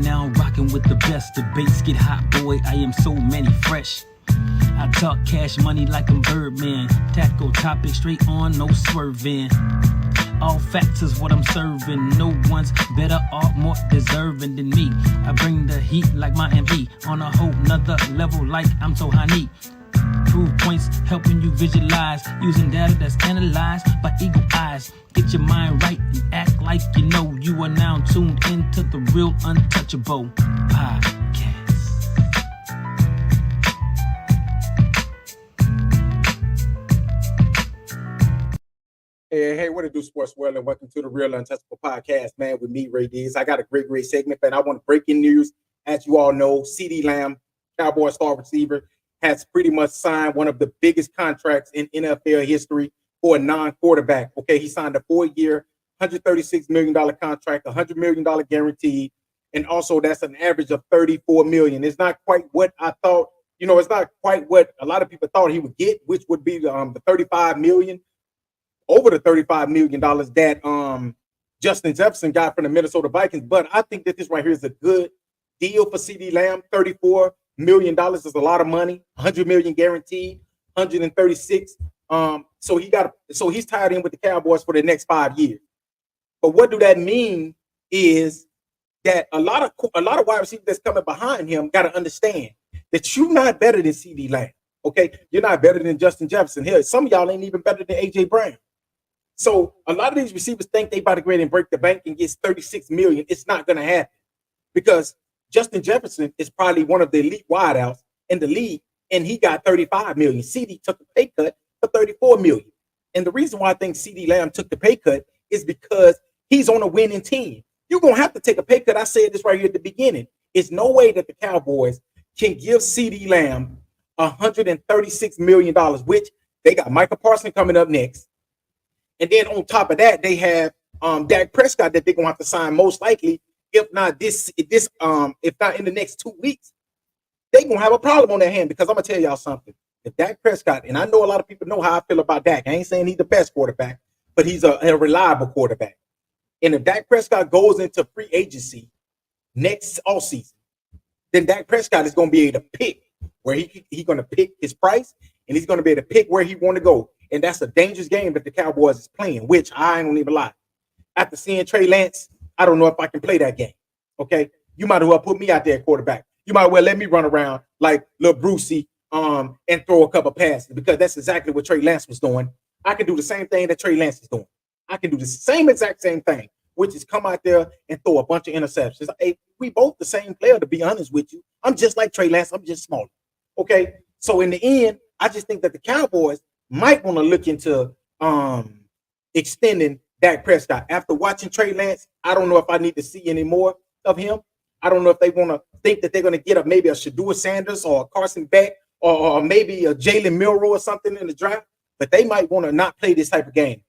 now rocking with the best. Debates get hot, boy, I am so many fresh. I talk cash money like I'm Birdman. Tactical topic straight on, no swerving. All facts is what I'm serving. No one's better or more deserving than me. I bring the heat like my ME on a whole nother level like I'm so honey. Proof points helping you visualize using data that's analyzed by eagle eyes. Get your mind right and act like you know. You are now tuned into the real untouchable podcast. Hey, what it do, sports world, and welcome to the Real Untouchable Podcast, man, with me, Ray Diaz. I got a great segment, and I want breaking news. As you all know, CeeDee Lamb, Cowboys star receiver, has pretty much signed one of the biggest contracts in NFL history for a non-quarterback. Okay, he signed a 4-year, $136 million contract, $100 million guaranteed, and also that's an average of $34 million. It's not quite what I thought. It's not quite what a lot of people thought he would get, which would be the $35 million. Over the $35 million that Justin Jefferson got from the Minnesota Vikings. But I think that this right here is a good deal for CeeDee Lamb. $34 million is a lot of money. $100 million guaranteed, 136. So he's tied in with the Cowboys for the next 5 years. But what do that mean is that a lot of wide receivers that's coming behind him got to understand that you're not better than CeeDee Lamb. Okay, you're not better than Justin Jefferson. Hell, some of y'all ain't even better than AJ Brown. So a lot of these receivers think they about to go ahead and break the bank and get $36 million. It's not going to happen because Justin Jefferson is probably one of the elite wideouts in the league, and he got $35 million. CeeDee took a pay cut for $34 million. And the reason why I think CeeDee Lamb took the pay cut is because he's on a winning team. You're going to have to take a pay cut. I said this right here at the beginning. It's no way that the Cowboys can give CeeDee Lamb $136 million, which they got Michael Parsons coming up next. And then on top of that, they have Dak Prescott that they're gonna have to sign most likely, if not in the next 2 weeks. They're gonna have a problem on their hand because I'm gonna tell y'all something. If Dak Prescott, and I know a lot of people know how I feel about Dak. I ain't saying he's the best quarterback, but he's a reliable quarterback. And if Dak Prescott goes into free agency next offseason, then Dak Prescott is gonna be able to pick where he's gonna pick his price, and he's gonna be able to pick where he want to go. And that's a dangerous game that the Cowboys is playing, which I don't even lie. After seeing Trey Lance, I don't know if I can play that game. Okay, you might as well put me out there at quarterback. You might as well let me run around like little Brucey and throw a couple passes because that's exactly what Trey Lance was doing. I can do the same thing that Trey Lance is doing. I can do the exact same thing, which is come out there and throw a bunch of interceptions. Hey, we both the same player, to be honest with you. I'm just like Trey Lance. I'm just smaller. Okay, so in the end, I just think that the Cowboys might want to look into extending Dak Prescott. After watching Trey Lance, I don't know if I need to see any more of him. I don't know if they want to think that they're going to get maybe a Shedeur Sanders or a Carson Beck or maybe a Jalen Milroe or something in the draft, but they might want to not play this type of game.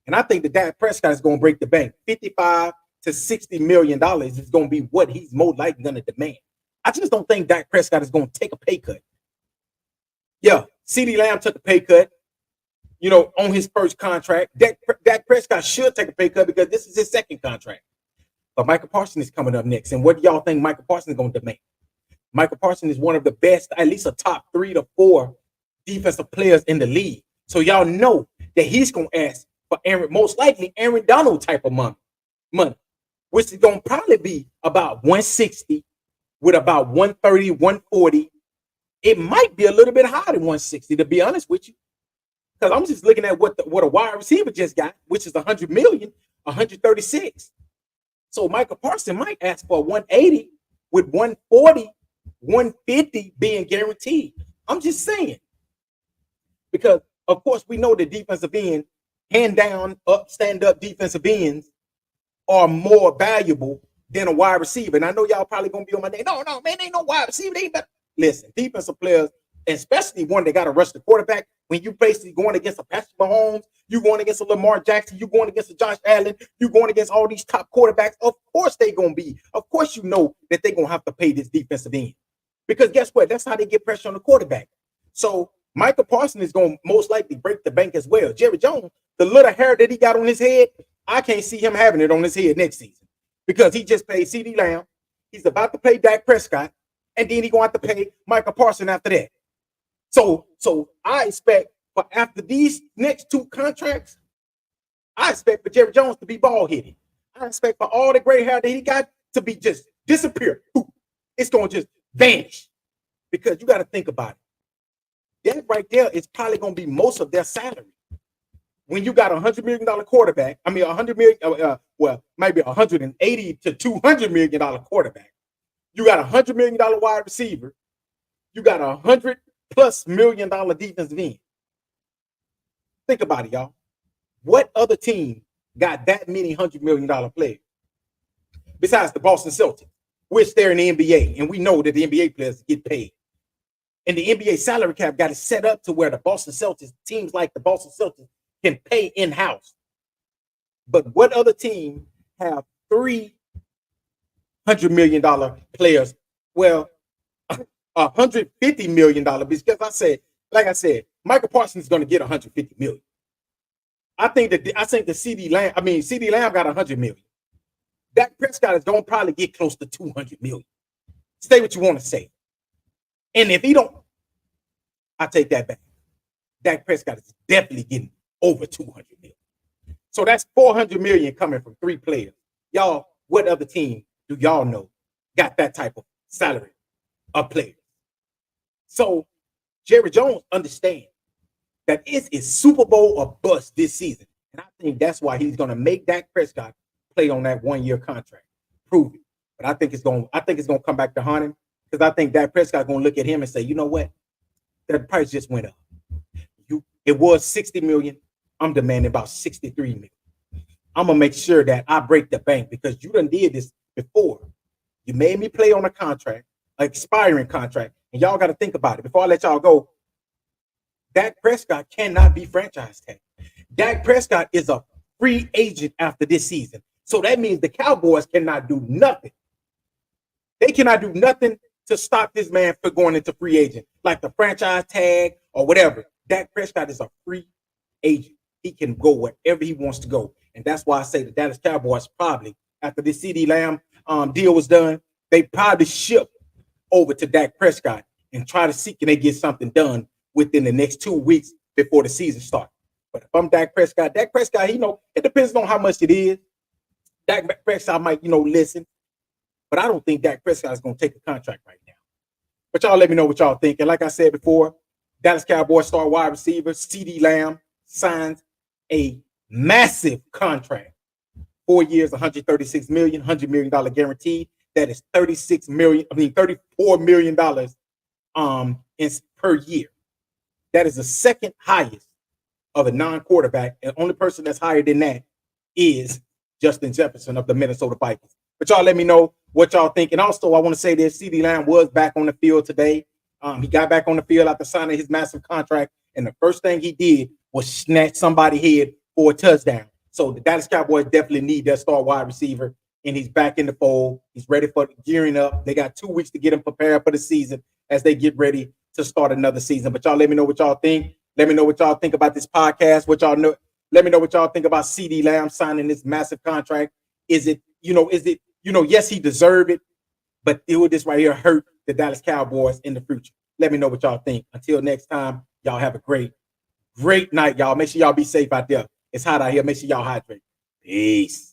And I think that Dak Prescott is going to break the bank. $55 to $60 million is going to be what he's most likely going to demand. I just don't think Dak Prescott is going to take a pay cut. Yeah, CeeDee Lamb took a pay cut, on his first contract. Dak Prescott should take a pay cut because this is his second contract. But Michael Parsons is coming up next. And what do y'all think Michael Parsons is going to demand? Michael Parsons is one of the best, at least a top 3 to 4 defensive players in the league. So y'all know that he's going to ask for most likely Aaron Donald type of money, which is going to probably be about 160 with about 130, 140. It might be a little bit higher than 160, to be honest with you. Because I'm just looking at what a wide receiver just got, which is $100 million, 136. So Michael Parsons might ask for 180 with 140, 150 being guaranteed. I'm just saying. Because, of course, we know the defensive end, hand down, stand up defensive ends are more valuable than a wide receiver. And I know y'all probably going to be on my name. No, man, ain't no wide receiver. They ain't better. Listen, defensive players, especially one that got to rush the quarterback, when you basically going against a Patrick Mahomes, you going against a Lamar Jackson, you going against a Josh Allen, you going against all these top quarterbacks, of course they going to be. Of course you know that they're going to have to pay this defensive end. Because guess what? That's how they get pressure on the quarterback. So Michael Parsons is going to most likely break the bank as well. Jerry Jones, the little hair that he got on his head, I can't see him having it on his head next season. Because he just paid CeeDee Lamb. He's about to pay Dak Prescott, and then he's going to have to pay Michael Parsons after that. So I expect for after these next two contracts, I expect for Jerry Jones to be ball hitting. I expect for all the gray hair that he got to be just disappear. It's going to just vanish because you got to think about it. That right there is probably going to be most of their salary. When you got $100 million quarterback, I mean, $100 million, well, maybe $180 to $200 million quarterback. You got $100 million wide receiver. You got $100+ million defensive end. Think about it, y'all. What other team got that many $100 million players besides the Boston Celtics, which they're in the NBA, and we know that the NBA players get paid. And the NBA salary cap got it set up to where the Boston Celtics, teams like the Boston Celtics, can pay in-house. But what other team have $300 million players? Well, $150 million because I said, Michael Parsons is going to get $150 million. I think the CeeDee Lamb got $100 million. Dak Prescott is going to probably get close to $200 million. Say what you want to say. And if he don't, I take that back. Dak Prescott is definitely getting over $200 million. So that's $400 million coming from three players. Y'all, what other team do y'all know got that type of salary of players? So Jerry Jones understands that it is Super Bowl or bust this season. And I think that's why he's going to make Dak Prescott play on that 1-year contract. Prove it. But I think it's going to come back to haunt him because I think Dak Prescott going to look at him and say, you know what? The price just went up. It was $60 million. I'm demanding about $63 million. I'm going to make sure that I break the bank because you done did this before. You made me play on a contract, an expiring contract, and y'all got to think about it. Before I let y'all go, Dak Prescott cannot be franchise tag. Dak Prescott is a free agent after this season. So that means the Cowboys cannot do nothing. They cannot do nothing to stop this man from going into free agent, like the franchise tag or whatever. Dak Prescott is a free agent. He can go wherever he wants to go. And that's why I say the Dallas Cowboys probably, after this CeeDee Lamb deal was done, they probably ship over to Dak Prescott and try to see can they get something done within the next 2 weeks before the season starts. But if I'm Dak Prescott, it depends on how much it is. Dak Prescott might, listen. But I don't think Dak Prescott is going to take a contract right now. But y'all let me know what y'all think. And like I said before, Dallas Cowboys star wide receiver CeeDee Lamb signs a massive contract. 4 years, $136 million, $100 million guaranteed. That is $34 million per year. That is the second highest of a non-quarterback. And the only person that's higher than that is Justin Jefferson of the Minnesota Vikings. But y'all let me know what y'all think. And also, I want to say this, CeeDee Lamb was back on the field today. He got back on the field after signing his massive contract. And the first thing he did was snatch somebody's head for a touchdown. So the Dallas Cowboys definitely need that star wide receiver. And he's back in the fold. He's ready for gearing up. They got 2 weeks to get him prepared for the season as they get ready to start another season. But y'all let me know what y'all think. Let me know what y'all think about this podcast. Let me know what y'all think about CeeDee Lamb signing this massive contract. Yes, he deserved it, but it would this right here hurt the Dallas Cowboys in the future. Let me know what y'all think. Until next time, y'all have a great night, y'all. Make sure y'all be safe out there. It's hot out here. Make sure y'all hydrate. Peace.